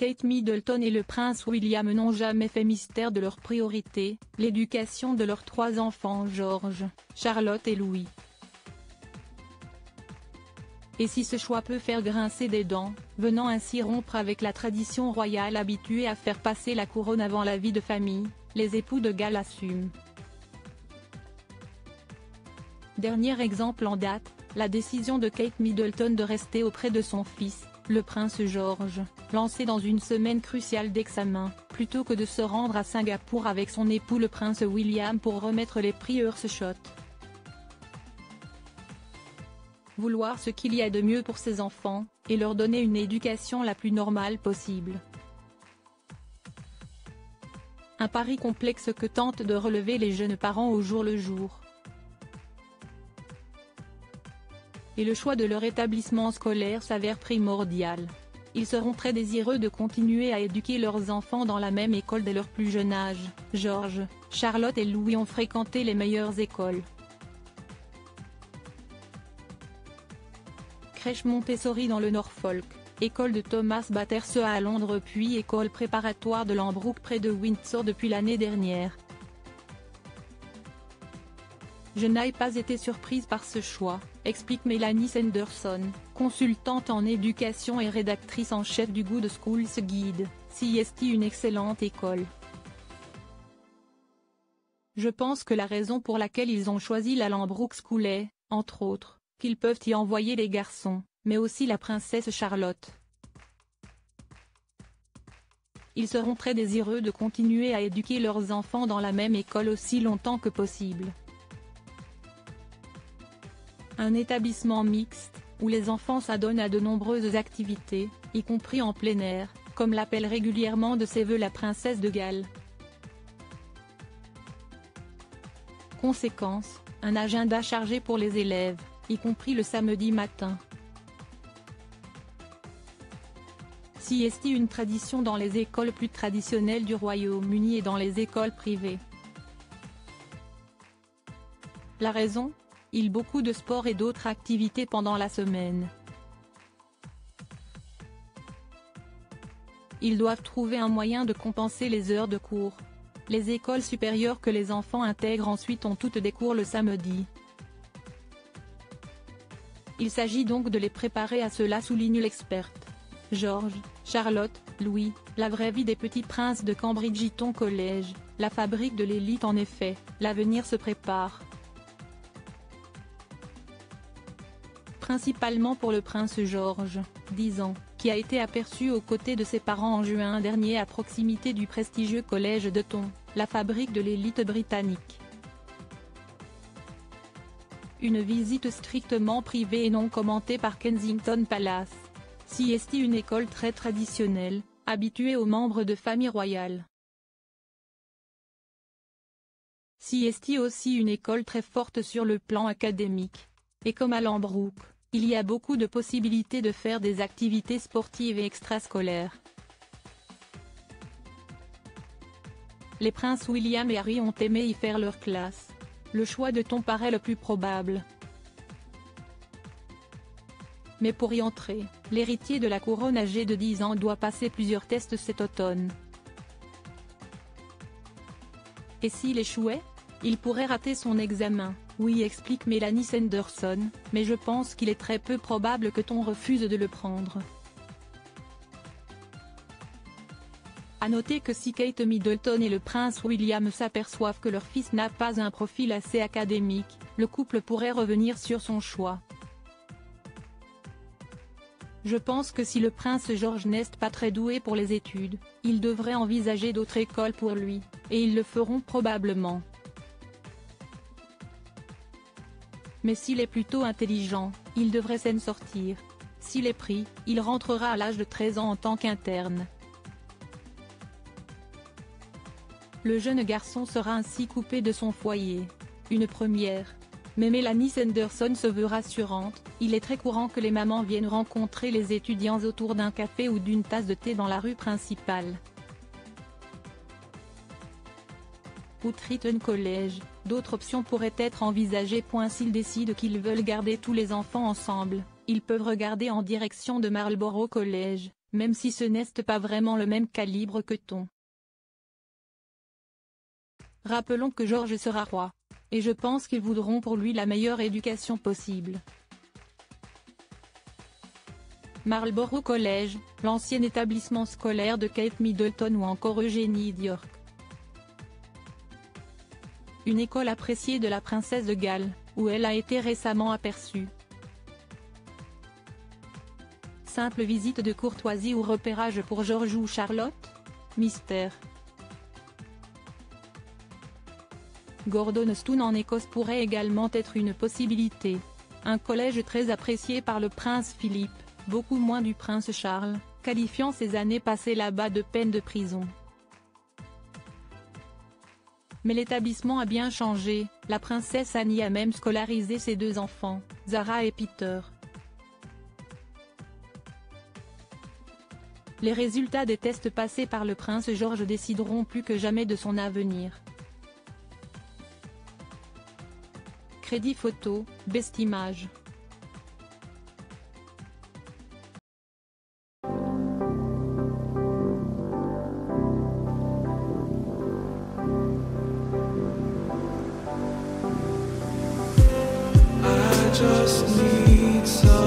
Kate Middleton et le prince William n'ont jamais fait mystère de leur priorité, l'éducation de leurs 3 enfants George, Charlotte et Louis. Et si ce choix peut faire grincer des dents, venant ainsi rompre avec la tradition royale habituée à faire passer la couronne avant la vie de famille, les époux de Galles assument. Dernier exemple en date, la décision de Kate Middleton de rester auprès de son fils, le prince George, lancé dans une semaine cruciale d'examen, plutôt que de se rendre à Singapour avec son époux le prince William pour remettre les prix Earthshot. Vouloir ce qu'il y a de mieux pour ses enfants, et leur donner une éducation la plus normale possible. Un pari complexe que tentent de relever les jeunes parents au jour le jour. Et le choix de leur établissement scolaire s'avère primordial. Ils seront très désireux de continuer à éduquer leurs enfants dans la même école dès leur plus jeune âge. George, Charlotte et Louis ont fréquenté les meilleures écoles. Crèche Montessori dans le Norfolk, école de Thomas Batterse à Londres puis école préparatoire de Lambrook près de Windsor depuis l'année dernière. Je n'ai pas été surprise par ce choix, explique Mélanie Sanderson, consultante en éducation et rédactrice en chef du Good Schools Guide, CST une excellente école. Je pense que la raison pour laquelle ils ont choisi la Lambrook School est, entre autres, qu'ils peuvent y envoyer les garçons, mais aussi la princesse Charlotte. Ils seront très désireux de continuer à éduquer leurs enfants dans la même école aussi longtemps que possible. Un établissement mixte, où les enfants s'adonnent à de nombreuses activités, y compris en plein air, comme l'appelle régulièrement de ses vœux la princesse de Galles. Conséquence, un agenda chargé pour les élèves, y compris le samedi matin. CST une tradition dans les écoles plus traditionnelles du Royaume-Uni et dans les écoles privées. La raison ? Il beaucoup de sport et d'autres activités pendant la semaine. Ils doivent trouver un moyen de compenser les heures de cours. Les écoles supérieures que les enfants intègrent ensuite ont toutes des cours le samedi. Il s'agit donc de les préparer à cela, souligne l'experte. George, Charlotte, Louis, la vraie vie des petits princes de Cambridge Eton College, la fabrique de l'élite en effet, l'avenir se prépare. Principalement pour le prince George, 10 ans, qui a été aperçu aux côtés de ses parents en juin dernier à proximité du prestigieux collège d'Eton, la fabrique de l'élite britannique. Une visite strictement privée et non commentée par Kensington Palace. CST une école très traditionnelle, habituée aux membres de famille royale. CST aussi une école très forte sur le plan académique. Et comme à Lambrook, il y a beaucoup de possibilités de faire des activités sportives et extrascolaires. Les princes William et Harry ont aimé y faire leur classe. Le choix de Tom paraît le plus probable. Mais pour y entrer, l'héritier de la couronne âgé de 10 ans doit passer plusieurs tests cet automne. Et s'il échouait ? Il pourrait rater son examen, oui explique Mélanie Sanderson, mais je pense qu'il est très peu probable que Tom refuse de le prendre. À noter que si Kate Middleton et le prince William s'aperçoivent que leur fils n'a pas un profil assez académique, le couple pourrait revenir sur son choix. Je pense que si le prince George n'est pas très doué pour les études, ils devraient envisager d'autres écoles pour lui, et ils le feront probablement. Mais s'il est plutôt intelligent, il devrait s'en sortir. S'il est pris, il rentrera à l'âge de 13 ans en tant qu'interne. Le jeune garçon sera ainsi coupé de son foyer. Une première. Mais Mélanie Sanderson se veut rassurante, il est très courant que les mamans viennent rencontrer les étudiants autour d'un café ou d'une tasse de thé dans la rue principale. Outre Eton College, d'autres options pourraient être envisagées. S'ils décident qu'ils veulent garder tous les enfants ensemble, ils peuvent regarder en direction de Marlborough College, même si ce n'est pas vraiment le même calibre que ton. Rappelons que George sera roi. Et je pense qu'ils voudront pour lui la meilleure éducation possible. Marlborough College, l'ancien établissement scolaire de Kate Middleton ou encore Eugénie d'York. Une école appréciée de la princesse de Galles, où elle a été récemment aperçue. Simple visite de courtoisie ou repérage pour George ou Charlotte? Mystère. Gordonstoun en Écosse pourrait également être une possibilité. Un collège très apprécié par le prince Philippe, beaucoup moins du prince Charles, qualifiant ses années passées là-bas de peine de prison. Mais l'établissement a bien changé, la princesse Annie a même scolarisé ses 2 enfants, Zara et Peter. Les résultats des tests passés par le prince George décideront plus que jamais de son avenir. Crédit photo, Best Image. I just need some